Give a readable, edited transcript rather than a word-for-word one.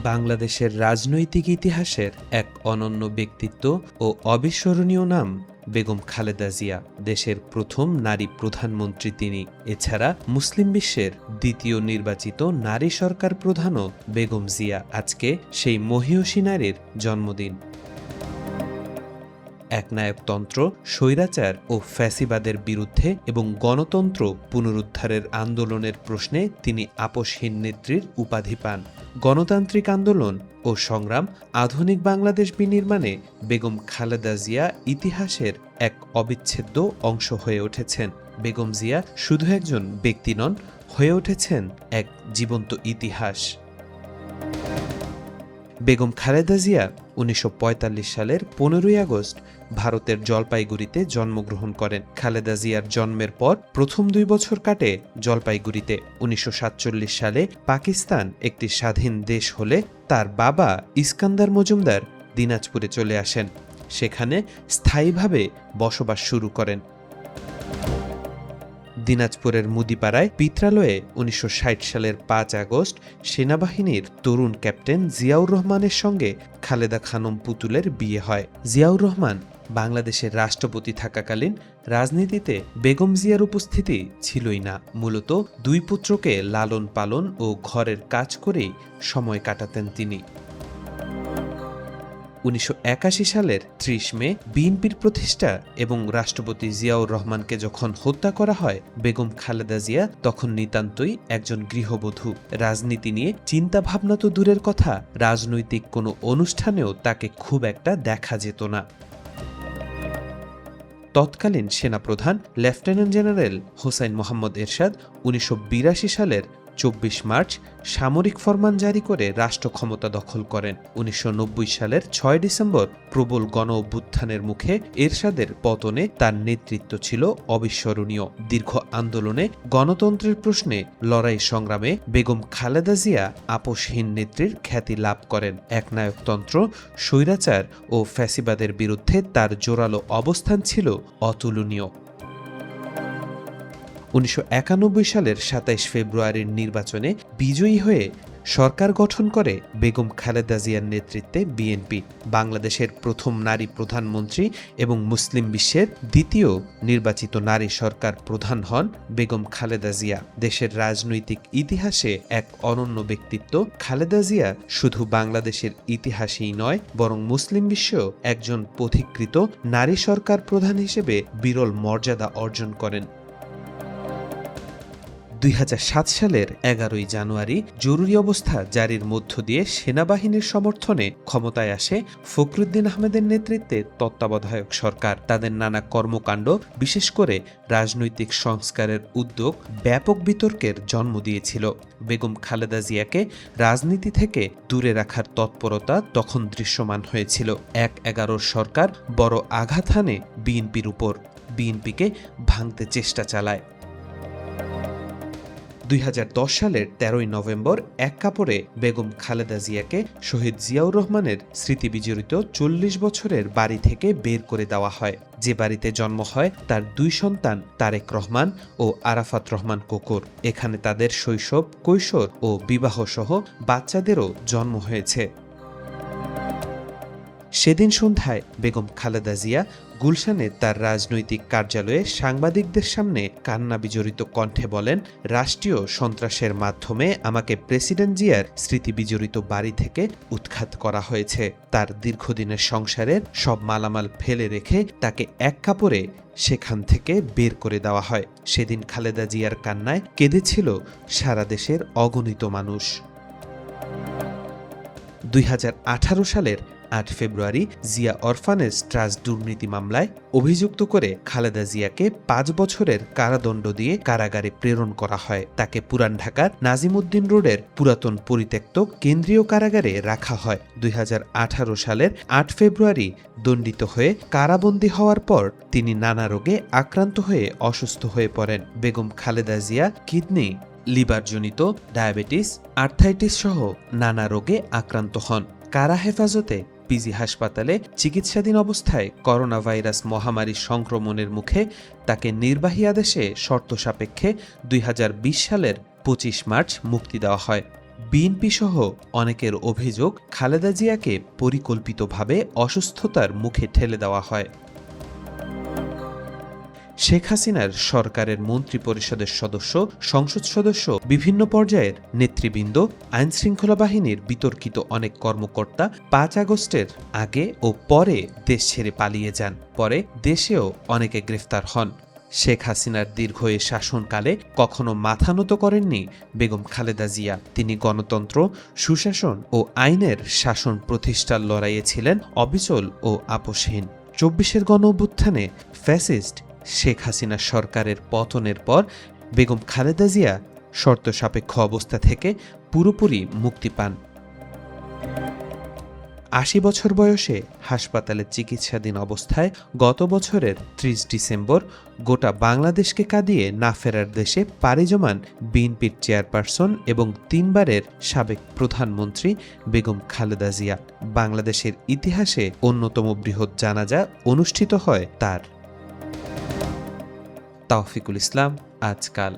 বাংলাদেশের রাজনৈতিক ইতিহাসের এক অনন্য ব্যক্তিত্ব ও অবিস্মরণীয় নাম বেগম খালেদা জিয়া। দেশের প্রথম নারী প্রধানমন্ত্রী তিনি। এছাড়া মুসলিম বিশ্বের দ্বিতীয় নির্বাচিত নারী সরকার প্রধানও বেগম জিয়া। আজকে সেই মহীয়সী নারীর জন্মদিন। একনায়কতন্ত্র, স্বৈরাচার ও ফ্যাসিবাদের বিরুদ্ধে এবং গণতন্ত্র পুনরুদ্ধারের আন্দোলনের প্রশ্নে তিনি আপোষহীন নেত্রীর উপাধি পান। গণতান্ত্রিক আন্দোলন ও সংগ্রাম, আধুনিক বাংলাদেশ বিনির্মাণে বেগম খালেদা জিয়া ইতিহাসের এক অবিচ্ছেদ্য অংশ হয়ে উঠেছেন। বেগম জিয়া শুধু একজন ব্যক্তি নন, হয়ে উঠেছেন এক জীবন্ত ইতিহাস। বেগম খালেদা জিয়া ১৯৪৫ সালের ১৫ই আগস্ট ভারতের জলপাইগুড়িতে জন্মগ্রহণ করেন। খালেদা জিয়ার জন্মের পর প্রথম ২ বছর কাটে জলপাইগুড়িতে। ১৯৪৭ সালে পাকিস্তান একটি স্বাধীন দেশ হলে তার বাবা ইস্কান্দার মজুমদার দিনাজপুরে চলে আসেন। সেখানে স্থায়ীভাবে বসবাস শুরু করেন। দিনাজপুরের মুদিপাড়ায় পিত্রালয়ে ১৯৬০ সালের ৫ আগস্ট সেনাবাহিনীর তরুণ ক্যাপ্টেন জিয়াউর রহমানের সঙ্গে খালেদা খানম পুতুলের বিয়ে হয়। জিয়াউর রহমান বাংলাদেশের রাষ্ট্রপতি থাকাকালীন রাজনীতিতে বেগম জিয়ার উপস্থিতি ছিলই না। মূলত দুই পুত্রকে লালন পালন ও ঘরের কাজ করেই সময় কাটাতেন তিনি। ১৯৮১ সালের ৩০ মে বিএনপির প্রতিষ্ঠা এবং রাষ্ট্রপতি জিয়াউর রহমানকে যখন হত্যা করা হয়, বেগম খালেদা জিয়া তখন নিতান্তই একজন গৃহবধূ। রাজনীতি নিয়ে চিন্তা ভাবনা তো দূরের কথা, রাজনৈতিক কোনো অনুষ্ঠানেও তাকে খুব একটা দেখা যেত না। তৎকালীন সেনাপ্রধান লেফটেন্যান্ট জেনারেল হোসাইন মোহাম্মদ এরশাদ ১৯৮২ সালের ২৪ মার্চ সামরিক ফরমান জারি করে রাষ্ট্র ক্ষমতা দখল করেন। ১৯৯০ সালের ৬ ডিসেম্বর প্রবল গণ অভ্যুত্থানের মুখে এরশাদের পতনে তার নেতৃত্ব ছিল অবিস্মরণীয়। দীর্ঘ আন্দোলনে গণতন্ত্রের প্রশ্নে লড়াই সংগ্রামে বেগম খালেদা জিয়া আপোষহীন নেত্রীর খ্যাতি লাভ করেন। একনায়কতন্ত্র, স্বৈরাচার ও ফ্যাসিবাদের বিরুদ্ধে তার জোরালো অবস্থান ছিল অতুলনীয়। ১৯৯১ সালের ২৭ ফেব্রুয়ারির নির্বাচনে বিজয়ী হয়ে সরকার গঠন করে বেগম খালেদা জিয়ার নেতৃত্বে বিএনপি। বাংলাদেশের প্রথম নারী প্রধানমন্ত্রী এবং মুসলিম বিশ্বের দ্বিতীয় নির্বাচিত নারী সরকার প্রধান হন বেগম খালেদা জিয়া। দেশের রাজনৈতিক ইতিহাসে এক অনন্য ব্যক্তিত্ব, খালেদা জিয়া শুধু বাংলাদেশের ইতিহাসেই নয়, বরং মুসলিম বিশ্বেও একজন পথিকৃত নারী সরকার প্রধান হিসেবে বিরল মর্যাদা অর্জন করেন। ২০০৭ সালের ১১ই জানুয়ারি জরুরি অবস্থা জারির মধ্য দিয়ে সেনাবাহিনীর সমর্থনে ক্ষমতায় আসে ফখরুদ্দিন আহমেদের নেতৃত্বে তত্ত্বাবধায়ক সরকার। তাদের নানা কর্মকাণ্ড, বিশেষ করে রাজনৈতিক সংস্কারের উদ্যোগ ব্যাপক বিতর্কের জন্ম দিয়েছিল। বেগম খালেদা জিয়াকে রাজনীতি থেকে দূরে রাখার তৎপরতা তখন দৃশ্যমান হয়েছিল। ১/১১ সরকার বড় আঘাত হানে বিএনপির উপর, বিএনপিকে ভাঙতে চেষ্টা চালায়। ২০১০ সালের ১৩ই নভেম্বর এক কাপড়ে বেগম খালেদা জিয়াকে শহীদ জিয়াউর রহমানের স্মৃতিবিজড়িত ৪০ বছরের বাড়ি থেকে বের করে দেওয়া হয়। যে বাড়িতে জন্ম হয় তার ২ সন্তান তারেক রহমান ও আরাফাত রহমান কোকর। এখানে তাদের শৈশব, কৈশোর ও বিবাহসহ বাচ্চাদেরও জন্ম হয়েছে। সেদিন সন্ধ্যায় বেগম খালেদা জিয়া গুলশানে তার রাজনৈতিক কার্যালয়ে সাংবাদিকদের সামনে কান্না বিজড়িত কণ্ঠে বলেন, রাষ্ট্রীয় সন্ত্রাসের মাধ্যমে আমাকে প্রেসিডেন্ট জিয়ার স্মৃতিবিজড়িত বাড়ি থেকে উৎখাত করা হয়েছে। তার দীর্ঘদিনের সংসারের সব মালামাল ফেলে রেখে তাকে এক কাপড়ে সেখান থেকে বের করে দেওয়া হয়। সেদিন খালেদা জিয়ার কান্নায় কেঁদেছিল সারা দেশের অগণিত মানুষ। ২০১৮ সালের ৮ ফেব্রুয়ারি জিয়া অরফানেজ ট্রাস্ট দুর্নীতি মামলায় অভিযুক্ত করে খালেদা জিয়াকে ৫ বছরের কারাদণ্ড দিয়ে কারাগারে প্রেরণ করা হয়। তাকে পুরান ঢাকার নাজিমউদ্দিন রোডের পুরাতন পরিত্যক্ত কেন্দ্রীয় কারাগারে রাখা হয়। ২০১৮ সালের ৮ ফেব্রুয়ারি দণ্ডিত হয়ে কারাবন্দী হওয়ার পর তিনি নানা রোগে আক্রান্ত হয়ে অসুস্থ হয়ে পড়েন। বেগম খালেদা জিয়া কিডনি, লিভারজনিত ডায়াবেটিস, আর্থাইটিস সহ নানা রোগে আক্রান্ত হন। কারা হেফাজতে পিজি হাসপাতালে চিকিৎসাধীন অবস্থায় করোনা ভাইরাস মহামারী সংক্রমণের মুখে তাকে নির্বাহী আদেশে শর্ত সাপেক্ষে ২০২০ সালের ২৫ মার্চ মুক্তি দেওয়া হয়। বিএনপি সহ অনেকের অভিযোগ খালেদা জিয়াকে পরিকল্পিতভাবে অসুস্থতার মুখে ঠেলে দেওয়া হয়। শেখ হাসিনার সরকারের মন্ত্রিপরিষদের সদস্য, সংসদ সদস্য, বিভিন্ন পর্যায়ের নেতৃবৃন্দ, আইনশৃঙ্খলা বাহিনীর বিতর্কিত অনেক কর্মকর্তা ৫ আগস্টের আগে ও পরে দেশ ছেড়ে পালিয়ে যান। পরে দেশেও অনেকে গ্রেফতার হন। শেখ হাসিনার দীর্ঘ এ শাসনকালে কখনো মাথা নত করেননি বেগম খালেদা জিয়া। তিনি গণতন্ত্র, সুশাসন ও আইনের শাসন প্রতিষ্ঠার লড়াইয়ে ছিলেন অবিচল ও আপোষহীন। ২৪-এর গণঅভ্যুত্থানে ফ্যাসিস্ট শেখ হাসিনা সরকারের পতনের পর বেগম খালেদা জিয়া শর্ত সাপেক্ষ অবস্থা থেকে পুরোপুরি মুক্তি পান। ৮০ বছর বয়সে হাসপাতালে চিকিৎসাধীন অবস্থায় গত বছরের ৩০ ডিসেম্বর গোটা বাংলাদেশকে কাঁদিয়ে না ফেরার দেশে পাড়ি জমান বিএনপির চেয়ারপারসন এবং ৩ বারের সাবেক প্রধানমন্ত্রী বেগম খালেদা জিয়া। বাংলাদেশের ইতিহাসে অন্যতম বৃহৎ জানাজা অনুষ্ঠিত হয় তার। তাওফিকুল ইসলাম, আজকাল।